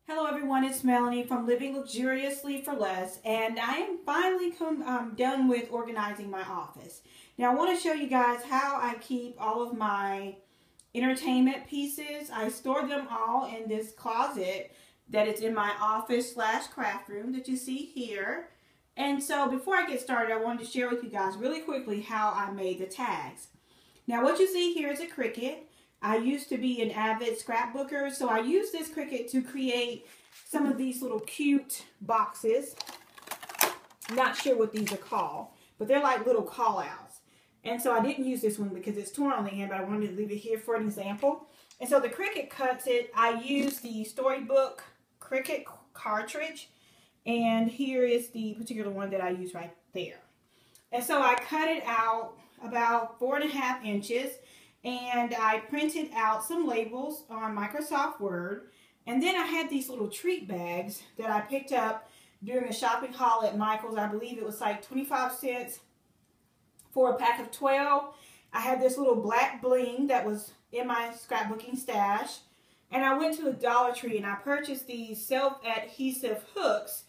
Hello everyone, it's Melanie from Living Luxuriously for Less, and I am finally done with organizing my office. Now I want to show you guys how I keep all of my entertainment pieces. I store them all in this closet that is in my office / craft room that you see here. And so before I get started, I wanted to share with you guys really quickly how I made the tags. Now what you see here is a Cricut. I used to be an avid scrapbooker, so I used this Cricut to create some of these little cute boxes. Not sure what these are called, but they're like little call-outs. And so I didn't use this one because it's torn on the end, but I wanted to leave it here for an example. And so the Cricut cuts it. I used the Storybook Cricut cartridge, and here is the particular one that I use right there. And so I cut it out about 4.5 inches. And I printed out some labels on Microsoft Word. And then I had these little treat bags that I picked up during a shopping haul at Michael's. I believe it was like 25 cents for a pack of 12. I had this little black bling that was in my scrapbooking stash. And I went to the Dollar Tree and I purchased these self-adhesive hooks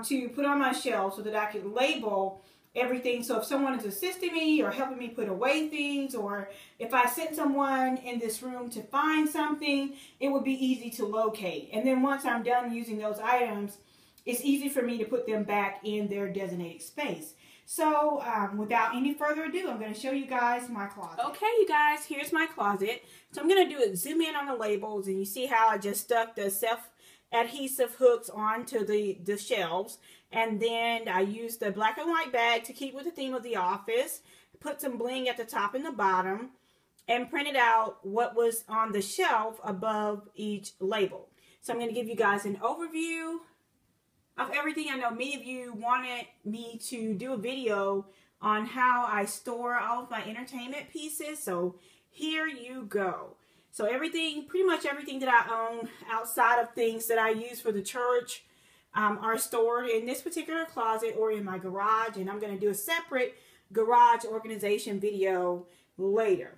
to put on my shelf so that I could label everything. So if someone is assisting me or helping me put away things, or if I sent someone in this room to find something, it would be easy to locate. And then once I'm done using those items, it's easy for me to put them back in their designated space. So without any further ado, I'm going to show you guys my closet. Okay, you guys, here's my closet. So I'm going to do it, zoom in on the labels, and you see how I just stuck the self-adhesive hooks onto the shelves. And then I used the black and white bag to keep with the theme of the office, put some bling at the top and the bottom, and printed out what was on the shelf above each label. So I'm going to give you guys an overview of everything. I know many of you wanted me to do a video on how I store all of my entertainment pieces. So here you go. So everything, pretty much everything that I own outside of things that I use for the church are stored in this particular closet or in my garage, and I'm going to do a separate garage organization video later.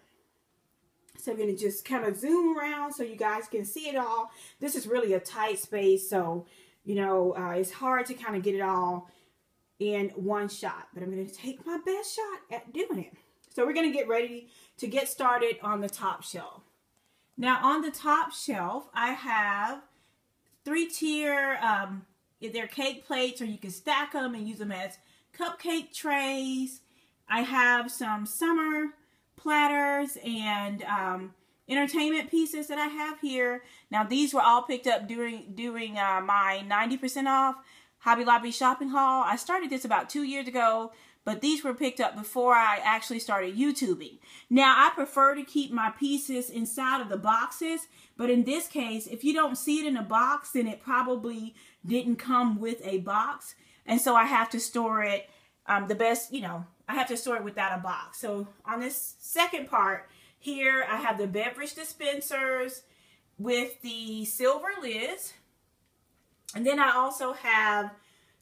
So I'm going to just kind of zoom around so you guys can see it all. This is really a tight space, so you know it's hard to kind of get it all in one shot, but I'm going to take my best shot at doing it. So we're going to get ready to get started on the top shelf. Now on the top shelf I have 3-tier they're cake plates, or you can stack them and use them as cupcake trays. I have some summer platters and entertainment pieces that I have here. Now these were all picked up during my 90% off Hobby Lobby shopping haul. I started this about 2 years ago, but these were picked up before I actually started YouTubing. Now I prefer to keep my pieces inside of the boxes, but in this case, if you don't see it in a box, then it probably didn't come with a box. And so I have to store it I have to store it without a box. So on this second part here, I have the beverage dispensers with the silver lids. And then I also have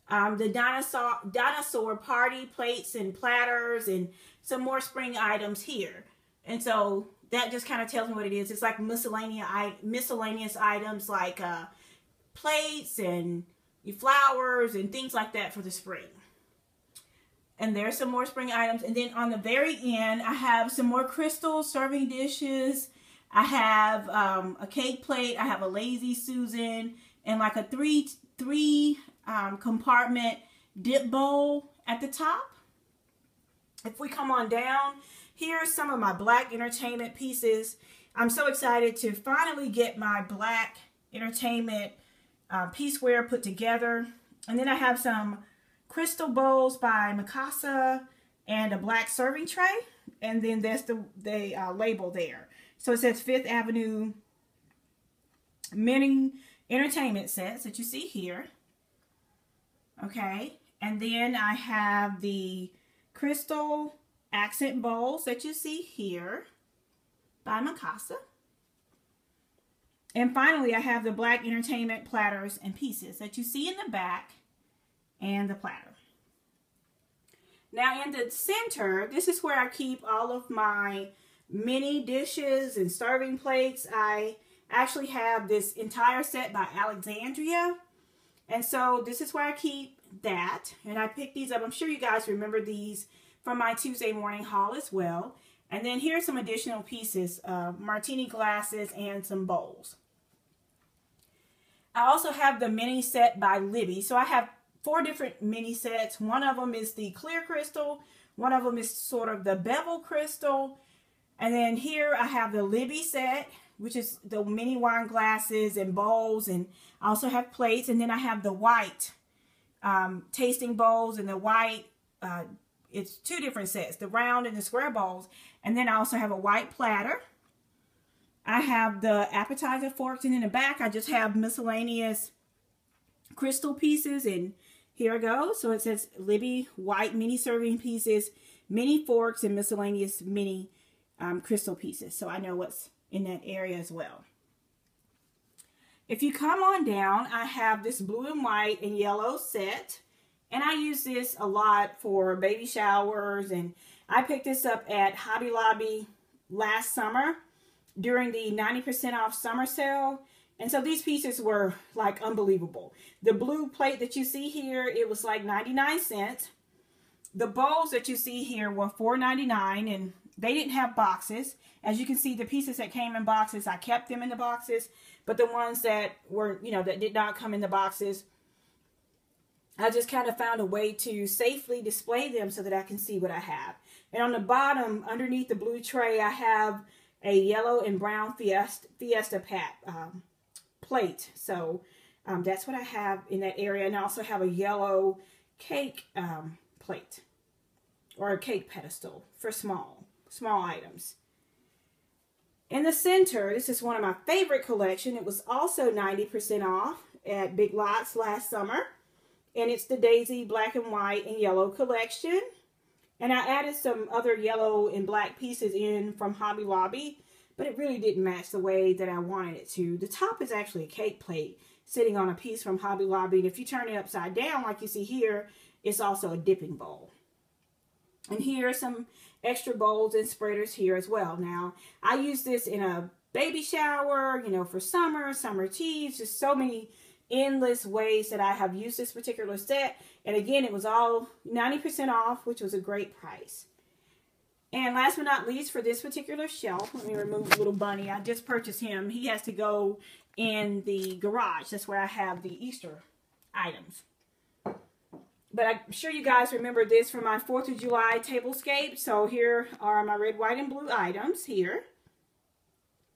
the dinosaur party plates and platters and some more spring items here. And so that just kind of tells me what it is. It's like miscellaneous items like plates and flowers and things like that for the spring. And there's some more spring items. And then on the very end, I have some more crystal serving dishes. I have a cake plate. I have a Lazy Susan and like a three compartment dip bowl at the top. If we come on down, here's some of my black entertainment pieces. I'm so excited to finally get my black entertainment pieceware put together. And then I have some crystal bowls by Mikasa and a black serving tray. And then there's the label there. So it says 5th Avenue Mini Entertainment Sets that you see here. Okay, and then I have the crystal accent bowls that you see here by Mikasa. And finally, I have the black entertainment platters and pieces that you see in the back and the platter. Now in the center, this is where I keep all of my mini dishes and serving plates. I I actually have this entire set by Alexandria. And so this is where I keep that. And I picked these up. I'm sure you guys remember these from my Tuesday morning haul as well. And then here's some additional pieces, martini glasses and some bowls. I also have the mini set by Libby. So I have 4 different mini sets. One of them is the clear crystal. One of them is sort of the bevel crystal. And then here I have the Libby set, which is the mini wine glasses and bowls. And I also have plates. And then I have the white tasting bowls and the white, it's 2 different sets, the round and the square bowls. And then I also have a white platter. I have the appetizer forks, and in the back I just have miscellaneous crystal pieces, and here it goes. So it says Libby white mini serving pieces, mini forks, and miscellaneous mini crystal pieces. So I know what's in that area as well. If you come on down, I have this blue and white and yellow set, and I use this a lot for baby showers, and I picked this up at Hobby Lobby last summer during the 90% off summer sale. And so these pieces were like unbelievable. The blue plate that you see here, it was like 99 cents. The bowls that you see here were $4.99, and they didn't have boxes. As you can see, the pieces that came in boxes, I kept them in the boxes. But the ones that were, you know, that did not come in the boxes, I just kind of found a way to safely display them so that I can see what I have. And on the bottom, underneath the blue tray, I have a yellow and brown Fiesta plate. So that's what I have in that area. And I also have a yellow cake plate, or a cake pedestal for small items. In the center, this is one of my favorite collection. It was also 90% off at Big Lots last summer. And it's the Daisy black and white and yellow collection. And I added some other yellow and black pieces in from Hobby Lobby, but it really didn't match the way that I wanted it to. The top is actually a cake plate sitting on a piece from Hobby Lobby. And if you turn it upside down, like you see here, it's also a dipping bowl. And here are some extra bowls and spreaders here as well. Now, I use this in a baby shower, you know, for summer teas, just so many endless ways that I have used this particular set. And again, it was all 90% off, which was a great price. And last but not least, for this particular shelf, let me remove little bunny. I just purchased him. He has to go in the garage. That's where I have the Easter items. But I'm sure you guys remember this from my 4th of July tablescape. So here are my red, white, and blue items here.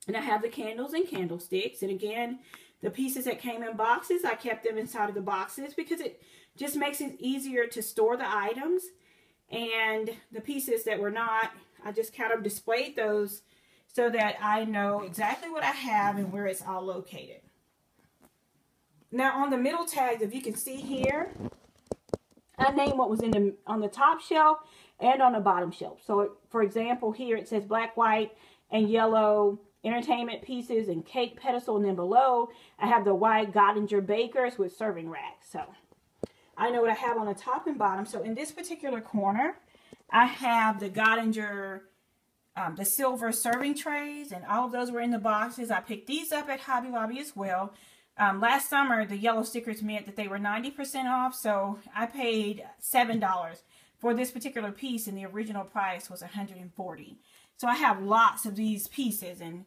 And I have the candles and candlesticks. And again, the pieces that came in boxes, I kept them inside of the boxes because it just makes it easier to store the items. And the pieces that were not, I just kind of displayed those so that I know exactly what I have and where it's all located. Now on the middle tags, if you can see here, I named what was on the top shelf and on the bottom shelf. So for example, here it says black, white, and yellow entertainment pieces and cake pedestal, and then below I have the white Gottinger bakers with serving racks. So I know what I have on the top and bottom. So in this particular corner, I have the Gottinger, the silver serving trays, and all of those were in the boxes. I picked these up at Hobby Lobby as well. Last summer, the yellow stickers meant that they were 90% off, so I paid $7 for this particular piece, and the original price was $140. So I have lots of these pieces, and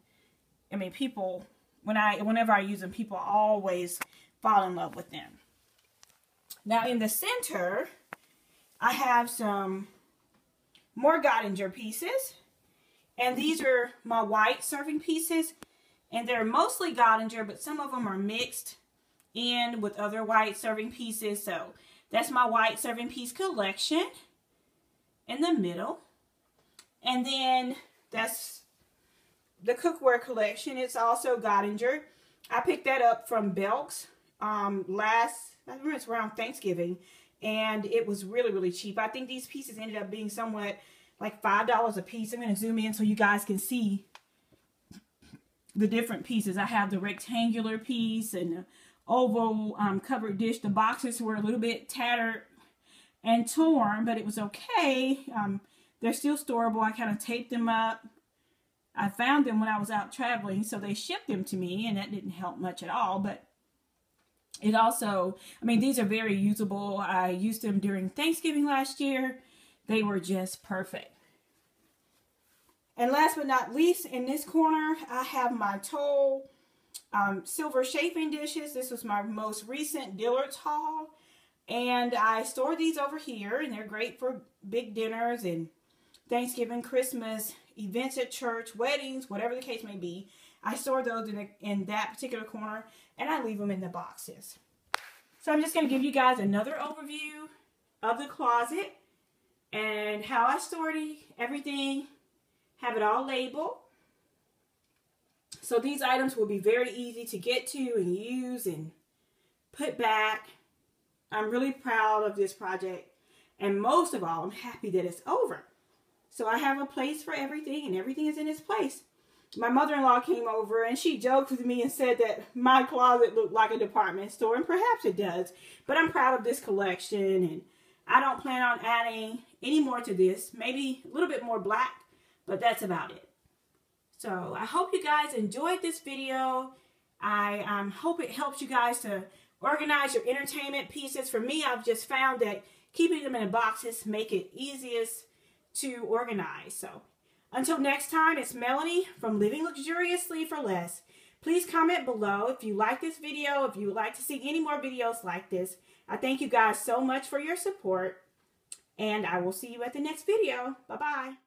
I mean, people, whenever I use them, people always fall in love with them. Now in the center, I have some more Gottinger pieces, and these are my white serving pieces, and they're mostly Gottinger, but some of them are mixed in with other white serving pieces. So that's my white serving piece collection in the middle. And then that's the cookware collection. It's also Gottinger. I picked that up from Belk's I remember it's around Thanksgiving, and it was really, really cheap. I think these pieces ended up being somewhat like $5 a piece. I'm going to zoom in so you guys can see the different pieces. I have the rectangular piece and the oval covered dish. The boxes were a little bit tattered and torn, but it was okay. They're still storable. I kind of taped them up I found them when I was out traveling, so they shipped them to me, and that didn't help much at all. But it also, I mean, these are very usable. I used them during Thanksgiving last year. They were just perfect. And last but not least, in this corner, I have my Toll silver chafing dishes. This was my most recent Dillard's haul. And I store these over here, and they're great for big dinners and Thanksgiving, Christmas, events at church, weddings, whatever the case may be. I store those in that particular corner, and I leave them in the boxes. So I'm just going to give you guys another overview of the closet and how I store everything, have it all labeled. So these items will be very easy to get to and use and put back. I'm really proud of this project, and most of all, I'm happy that it's over. So I have a place for everything, and everything is in its place. My mother-in-law came over, and she joked with me and said that my closet looked like a department store, and perhaps it does. But I'm proud of this collection, and I don't plan on adding any more to this. Maybe a little bit more black, but that's about it. So I hope you guys enjoyed this video. I hope it helps you guys to organize your entertainment pieces. For me, I've just found that keeping them in boxes make it easiest to organize. So until next time, it's Melanie from Living Luxuriously for Less. Please comment below if you like this video, if you would like to see any more videos like this. I thank you guys so much for your support, and I will see you at the next video. Bye-bye.